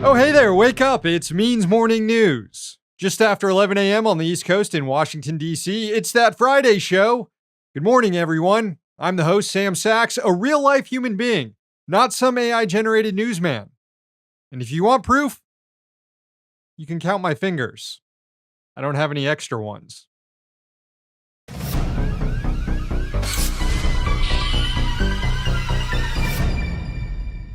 Oh, hey there, wake up. It's Means Morning News. Just after 11 a.m. on the East Coast in Washington, D.C., it's that Friday show. Good morning, everyone. I'm the host, Sam Sachs, a real life human being, not some AI generated newsman. And if you want proof, you can count my fingers. I don't have any extra ones.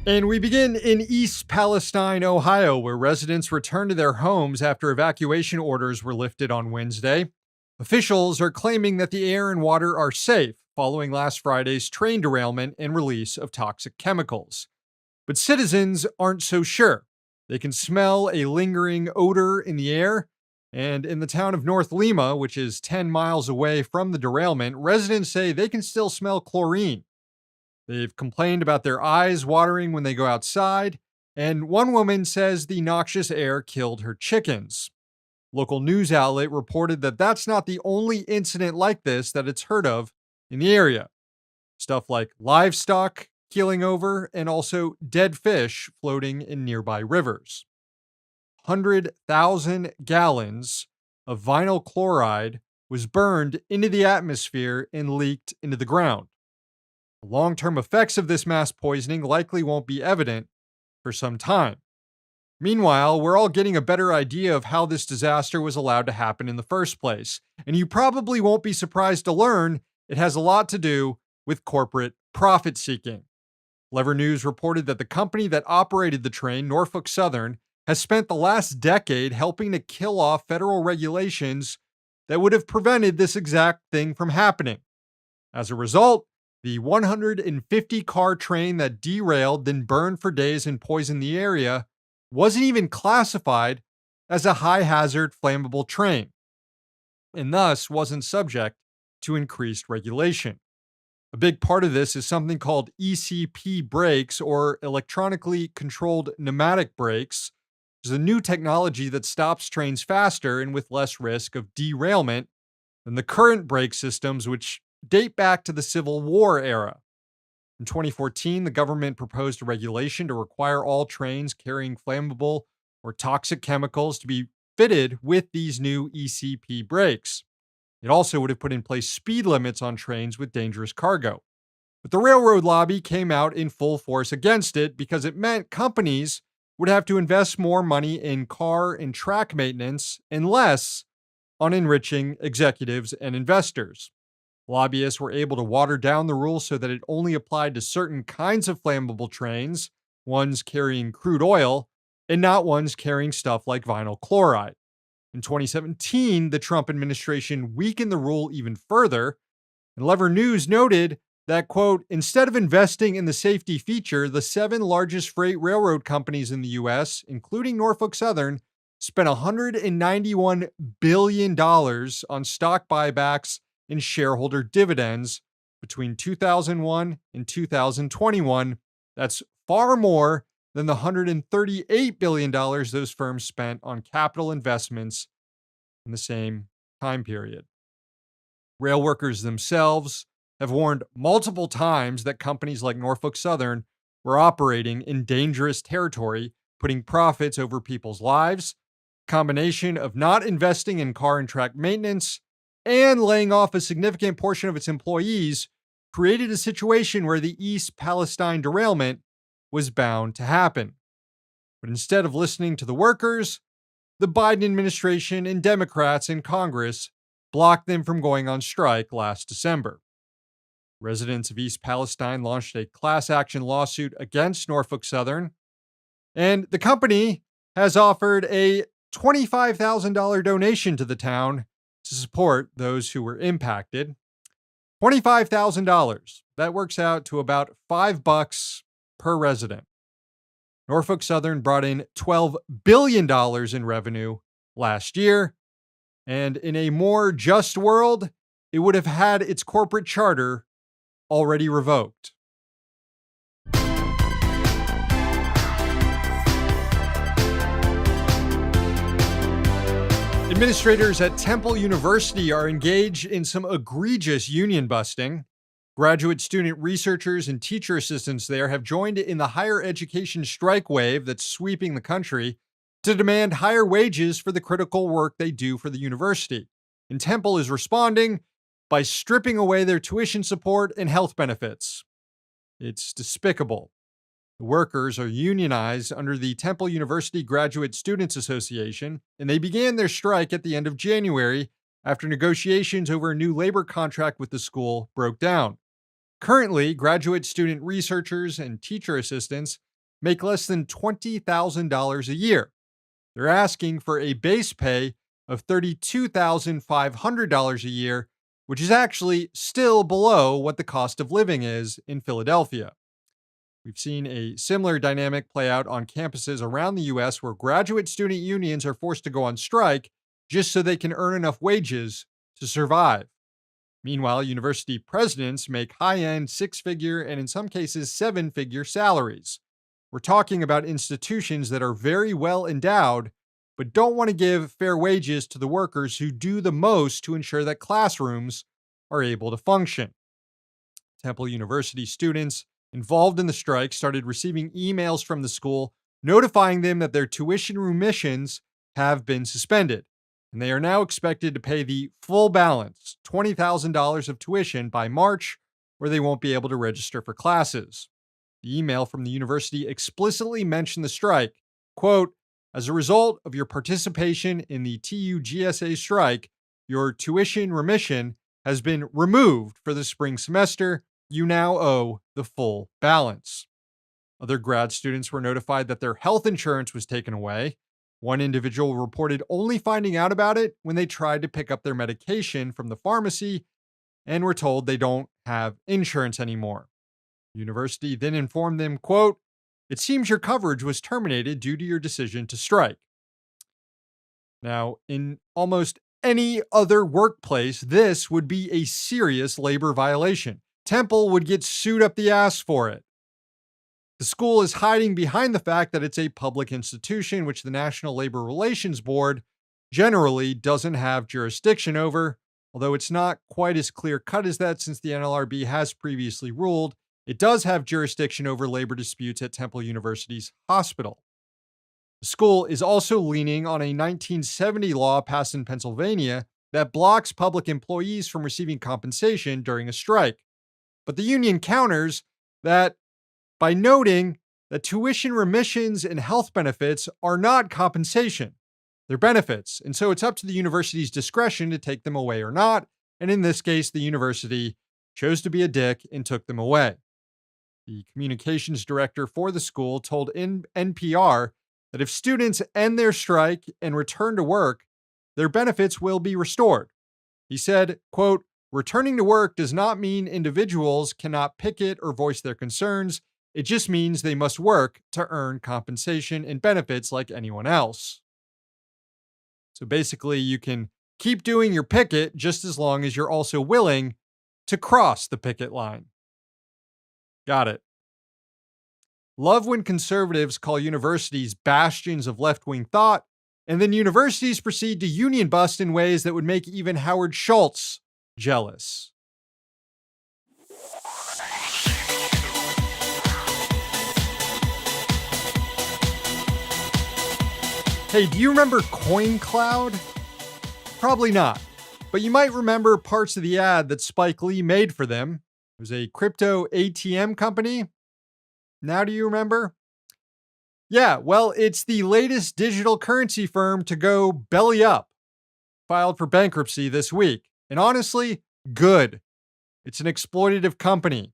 And we begin in East Palestine, Ohio, where residents returned to their homes after evacuation orders were lifted on Wednesday. Officials are claiming that the air and water are safe following last Friday's train derailment and release of toxic chemicals. But citizens aren't so sure. They can smell a lingering odor in the air. And in the town of North Lima, which is 10 miles away from the derailment, residents say they can still smell chlorine. They've complained about their eyes watering when they go outside, and one woman says the noxious air killed her chickens. Local news outlet reported that that's not the only incident like this that it's heard of in the area. Stuff like livestock keeling over and also dead fish floating in nearby rivers. 100,000 gallons of vinyl chloride was burned into the atmosphere and leaked into the ground. The long-term effects of this mass poisoning likely won't be evident for some time. Meanwhile, we're all getting a better idea of how this disaster was allowed to happen in the first place, and you probably won't be surprised to learn it has a lot to do with corporate profit-seeking. Lever News reported that the company that operated the train, Norfolk Southern, has spent the last decade helping to kill off federal regulations that would have prevented this exact thing from happening. As a result, the 150-car train that derailed, then burned for days and poisoned the area, wasn't even classified as a high-hazard flammable train, and thus wasn't subject to increased regulation. A big part of this is something called ECP brakes, or electronically controlled pneumatic brakes, which is a new technology that stops trains faster and with less risk of derailment than the current brake systems, which date back to the Civil War era. In 2014, the government proposed a regulation to require all trains carrying flammable or toxic chemicals to be fitted with these new ECP brakes. It also would have put in place speed limits on trains with dangerous cargo. But the railroad lobby came out in full force against it because it meant companies would have to invest more money in car and track maintenance and less on enriching executives and investors. Lobbyists were able to water down the rule so that it only applied to certain kinds of flammable trains, ones carrying crude oil, and not ones carrying stuff like vinyl chloride. In 2017, the Trump administration weakened the rule even further, and Lever News noted that, quote, instead of investing in the safety feature, the 7 largest freight railroad companies in the U.S., including Norfolk Southern, spent $191 billion on stock buybacks and shareholder dividends between 2001 and 2021. That's far more than the $138 billion those firms spent on capital investments in the same time period. Rail workers themselves have warned multiple times that companies like Norfolk Southern were operating in dangerous territory, putting profits over people's lives, a combination of not investing in car and track maintenance, and laying off a significant portion of its employees created a situation where the East Palestine derailment was bound to happen. But instead of listening to the workers, the Biden administration and Democrats in Congress blocked them from going on strike last December. Residents of East Palestine launched a class action lawsuit against Norfolk Southern, and the company has offered a $25,000 donation to the town to support those who were impacted. $25,000. That works out to about $5 per resident. Norfolk Southern brought in $12 billion in revenue last year, and in a more just world, it would have had its corporate charter already revoked. Administrators at Temple University are engaged in some egregious union busting. Graduate student researchers and teacher assistants there have joined in the higher education strike wave that's sweeping the country to demand higher wages for the critical work they do for the university. And Temple is responding by stripping away their tuition support and health benefits. It's despicable. The workers are unionized under the Temple University Graduate Students Association, and they began their strike at the end of January after negotiations over a new labor contract with the school broke down. Currently, graduate student researchers and teacher assistants make less than $20,000 a year. They're asking for a base pay of $32,500 a year, which is actually still below what the cost of living is in Philadelphia. We've seen a similar dynamic play out on campuses around the U.S. where graduate student unions are forced to go on strike just so they can earn enough wages to survive. Meanwhile, university presidents make high-end six-figure and in some cases seven-figure salaries. We're talking about institutions that are very well endowed, but don't want to give fair wages to the workers who do the most to ensure that classrooms are able to function. Temple University students involved in the strike started receiving emails from the school notifying them that their tuition remissions have been suspended, and they are now expected to pay the full balance, $20,000 of tuition, by March, or they won't be able to register for classes. The email from the university explicitly mentioned the strike. Quote, "As a result of your participation in the TUGSA strike, your tuition remission has been removed for the spring semester. You now owe the full balance." Other grad students were notified that their health insurance was taken away. One individual reported only finding out about it when they tried to pick up their medication from the pharmacy and were told they don't have insurance anymore. The university then informed them, quote, "It seems your coverage was terminated due to your decision to strike." Now, in almost any other workplace, this would be a serious labor violation. Temple would get sued up the ass for it. The school is hiding behind the fact that it's a public institution, which the National Labor Relations Board generally doesn't have jurisdiction over, although it's not quite as clear-cut as that since the NLRB has previously ruled it does have jurisdiction over labor disputes at Temple University's hospital. The school is also leaning on a 1970 law passed in Pennsylvania that blocks public employees from receiving compensation during a strike. But the union counters that by noting that tuition remissions and health benefits are not compensation. They're benefits, and so it's up to the university's discretion to take them away or not, and in this case, the university chose to be a dick and took them away. The communications director for the school told NPR that if students end their strike and return to work, their benefits will be restored. He said, quote, "Returning to work does not mean individuals cannot picket or voice their concerns. It just means they must work to earn compensation and benefits like anyone else." So basically, you can keep doing your picket just as long as you're also willing to cross the picket line. Got it. Love when conservatives call universities bastions of left-wing thought, and then universities proceed to union bust in ways that would make even Howard Schultz jealous. Hey, do you remember CoinCloud? Probably not, but you might remember parts of the ad that Spike Lee made for them. It was a crypto ATM company. Now do you remember? Yeah, well, it's the latest digital currency firm to go belly up. Filed for bankruptcy this week. And honestly, good. It's an exploitative company.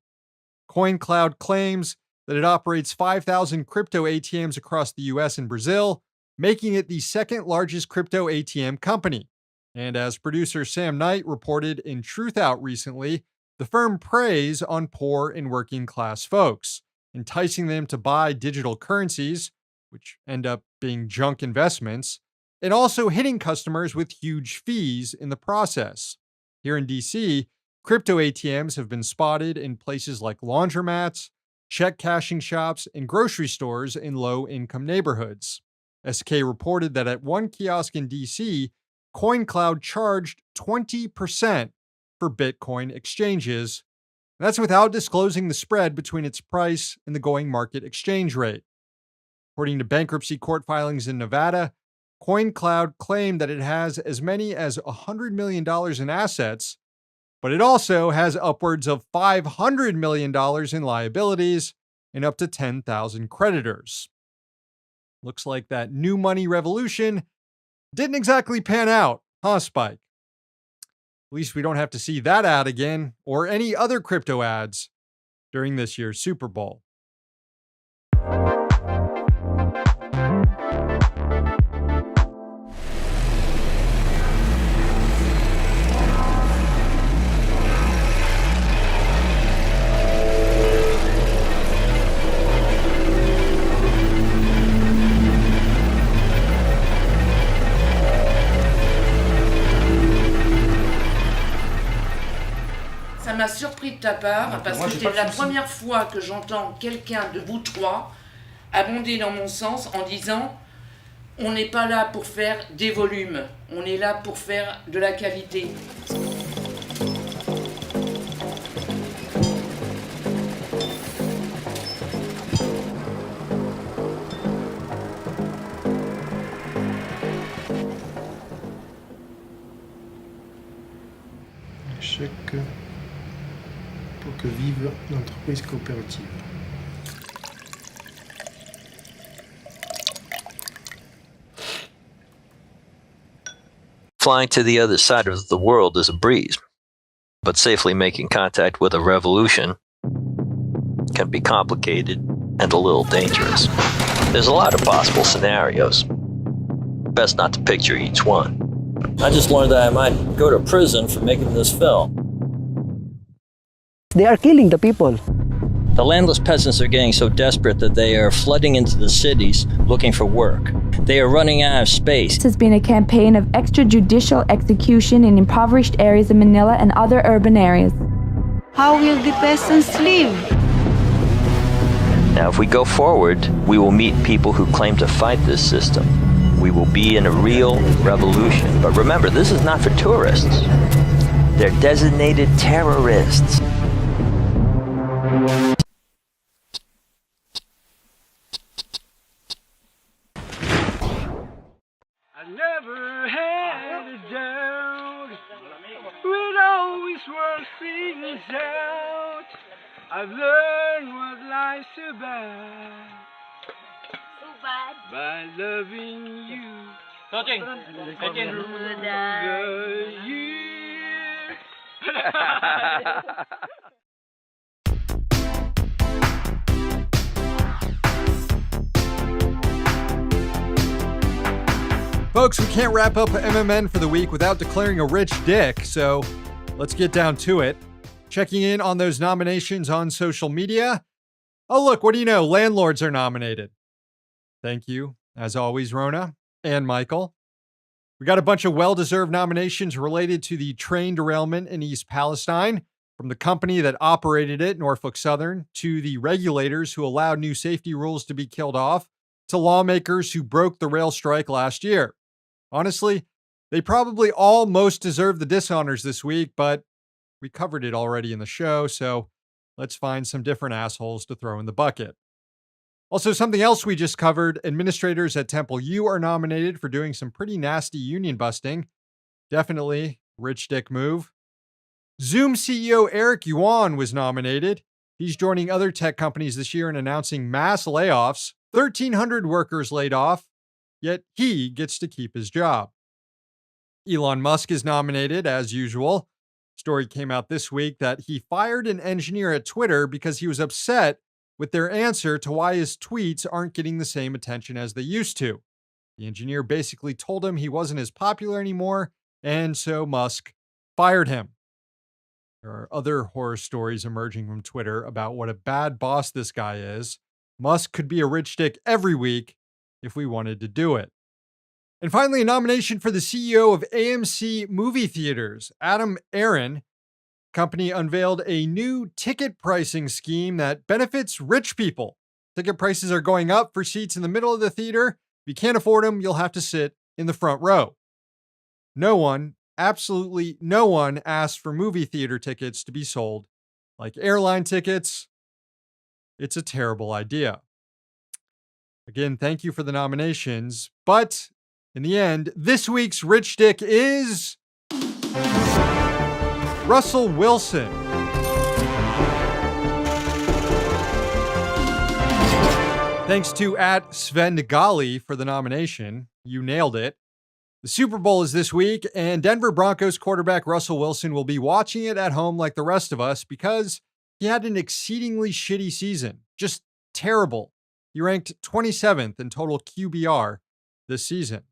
CoinCloud claims that it operates 5,000 crypto ATMs across the US and Brazil, making it the second largest crypto ATM company. And as producer Sam Knight reported in Truth Out recently, the firm preys on poor and working class folks. enticing them to buy digital currencies, which end up being junk investments, and also hitting customers with huge fees in the process. Here in DC, crypto ATMs have been spotted in places like laundromats, check cashing shops, and grocery stores in low income neighborhoods. SK reported that at one kiosk in DC, CoinCloud charged 20% for Bitcoin exchanges. That's without disclosing the spread between its price and the going market exchange rate. According to bankruptcy court filings in Nevada, CoinCloud claimed that it has as many as $100 million in assets, but it also has upwards of $500 million in liabilities and up to 10,000 creditors. Looks like that new money revolution didn't exactly pan out, huh, Spike? At least we don't have to see that ad again or any other crypto ads during this year's Super Bowl. Ça m'a surpris de ta part, parce que c'est la première fois que j'entends quelqu'un de vous trois abonder dans mon sens en disant on n'est pas là pour faire des volumes, on est là pour faire de la qualité. Chèque pour que vive l'entreprise coopérative. Flying to the other side of the world is a breeze, but safely making contact with a revolution can be complicated and a little dangerous. There's a lot of possible scenarios. Best not to picture each one. I just learned that I might go to prison for making this film. They are killing the people. The landless peasants are getting so desperate that they are flooding into the cities looking for work. They are running out of space. This has been a campaign of extrajudicial execution in impoverished areas of Manila and other urban areas. How will the peasants live? Now, if we go forward, we will meet people who claim to fight this system. We will be in a real revolution. But remember, this is not for tourists. They're designated terrorists. I never had a doubt. We'd always work things out. I've learned what life's about. By loving you. Through the years. Folks, we can't wrap up MMN for the week without declaring a rich dick, so let's get down to it. Checking in on those nominations on social media. Oh, look, what do you know? Landlords are nominated. Thank you, as always, Rona and Michael. We got a bunch of well-deserved nominations related to the train derailment in East Palestine, from the company that operated it, Norfolk Southern, to the regulators who allowed new safety rules to be killed off, to lawmakers who broke the rail strike last year. Honestly, they probably all most deserve the dishonors this week, but we covered it already in the show, so let's find some different assholes to throw in the bucket. Also, something else we just covered, administrators at Temple U are nominated for doing some pretty nasty union busting. Definitely rich dick move. Zoom CEO Eric Yuan was nominated. He's joining other tech companies this year in announcing mass layoffs, 1,300 workers laid off, yet he gets to keep his job. Elon Musk is nominated, as usual. Story came out this week that he fired an engineer at Twitter because he was upset with their answer to why his tweets aren't getting the same attention as they used to. The engineer basically told him he wasn't as popular anymore, and so Musk fired him. There are other horror stories emerging from Twitter about what a bad boss this guy is. Musk could be a rich dick every week if we wanted to do it. And finally, a nomination for the CEO of AMC Movie Theaters. Adam Aron company unveiled a new ticket pricing scheme that benefits rich people. Ticket prices are going up for seats in the middle of the theater. If you can't afford them, you'll have to sit in the front row. No one, absolutely no one, asked for movie theater tickets to be sold like airline tickets. It's a terrible idea. Again, thank you for the nominations. But in the end, this week's Rich Dick is Russell Wilson. Thanks to @Sven for the nomination. You nailed it. The Super Bowl is this week, and Denver Broncos quarterback Russell Wilson will be watching it at home like the rest of us because he had an exceedingly shitty season. Just terrible. He ranked 27th in total QBR this season.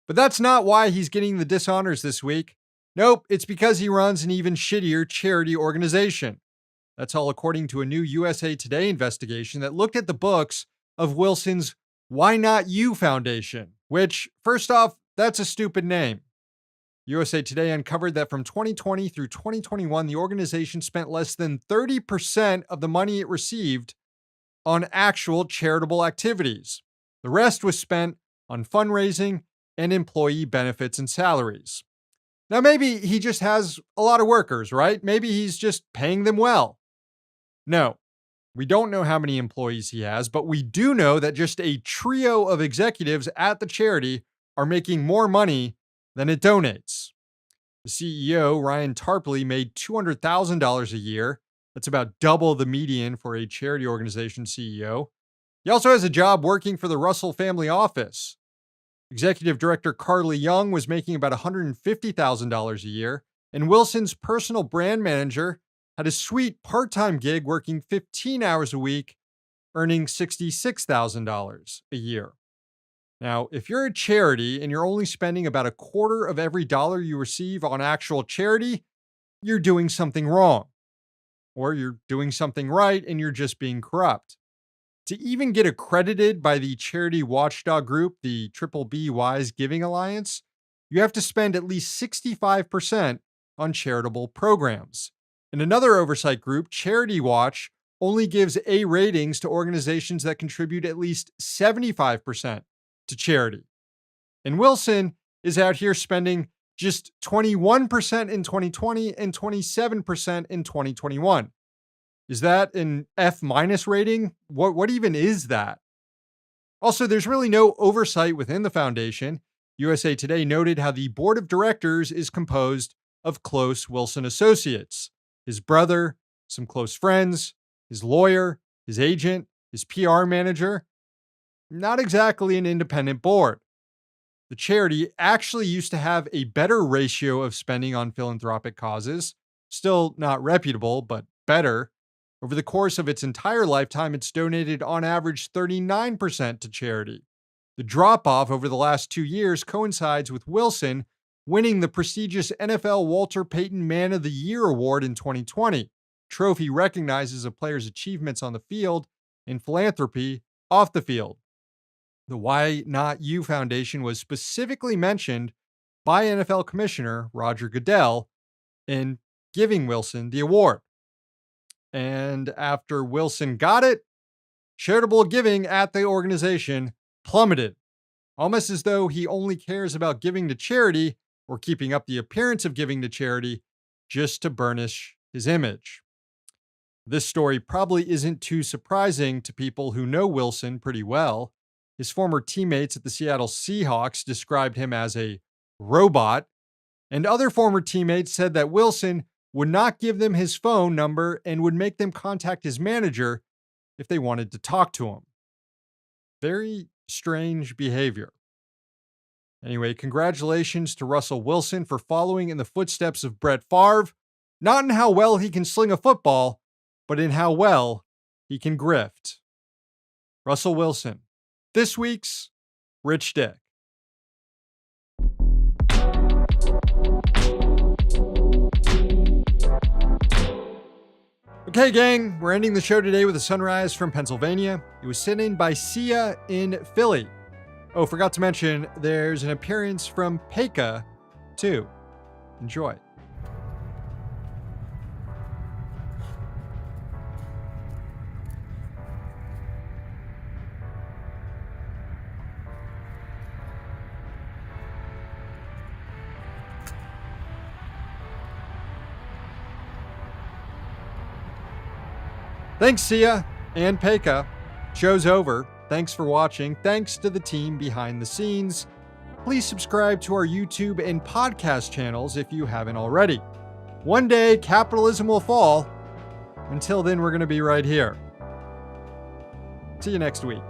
But that's not why he's getting the dishonors this week. Nope, it's because he runs an even shittier charity organization. That's all according to a new USA Today investigation that looked at the books of Wilson's Why Not You Foundation, which, first off, that's a stupid name. USA Today uncovered that from 2020 through 2021, the organization spent less than 30% of the money it received on actual charitable activities. The rest was spent on fundraising and employee benefits and salaries. Now, maybe he just has a lot of workers, right? Maybe he's just paying them well. No, we don't know how many employees he has, but we do know that just a trio of executives at the charity are making more money than it donates. The CEO, Ryan Tarpley, made $200,000 a year. That's about double the median for a charity organization CEO. He also has a job working for the Russell family office. Executive Director Carly Young was making about $150,000 a year, and Wilson's personal brand manager had a sweet part-time gig working 15 hours a week, earning $66,000 a year. Now, if you're a charity and you're only spending about a quarter of every dollar you receive on actual charity, you're doing something wrong. Or you're doing something right and you're just being corrupt. To even get accredited by the charity watchdog group, the Triple B Wise Giving Alliance, you have to spend at least 65% on charitable programs. And another oversight group, Charity Watch, only gives A ratings to organizations that contribute at least 75% to charity. And Wilson is out here spending just 21% in 2020 and 27% in 2021. Is that an F- rating? What even is that? Also, there's really no oversight within the foundation. USA Today noted how the board of directors is composed of close Wilson associates. His brother, some close friends, his lawyer, his agent, his PR manager. Not exactly an independent board. The charity actually used to have a better ratio of spending on philanthropic causes. Still not reputable, but better. Over the course of its entire lifetime, it's donated on average 39% to charity. The drop-off over the last 2 years coincides with Wilson winning the prestigious NFL Walter Payton Man of the Year award in 2020. Trophy recognizes a player's achievements on the field and philanthropy off the field. The Why Not You Foundation was specifically mentioned by NFL Commissioner Roger Goodell in giving Wilson the award. And after Wilson got it, charitable giving at the organization plummeted, almost as though he only cares about giving to charity or keeping up the appearance of giving to charity just to burnish his image. This story probably isn't too surprising to people who know Wilson pretty well. His former teammates at the Seattle Seahawks described him as a robot, and other former teammates said that Wilson would not give them his phone number and would make them contact his manager if they wanted to talk to him. Very strange behavior. Anyway, congratulations to Russell Wilson for following in the footsteps of Brett Favre, not in how well he can sling a football, but in how well he can grift. Russell Wilson, this week's Rich Dick. Okay, gang, we're ending the show today with a sunrise from Pennsylvania. It was sent in by Sia in Philly. Oh, forgot to mention, there's an appearance from Pekka, too. Enjoy. Thanks, Sia and Pekka. Show's over. Thanks for watching. Thanks to the team behind the scenes. Please subscribe to our YouTube and podcast channels if you haven't already. One day, capitalism will fall. Until then, we're going to be right here. See you next week.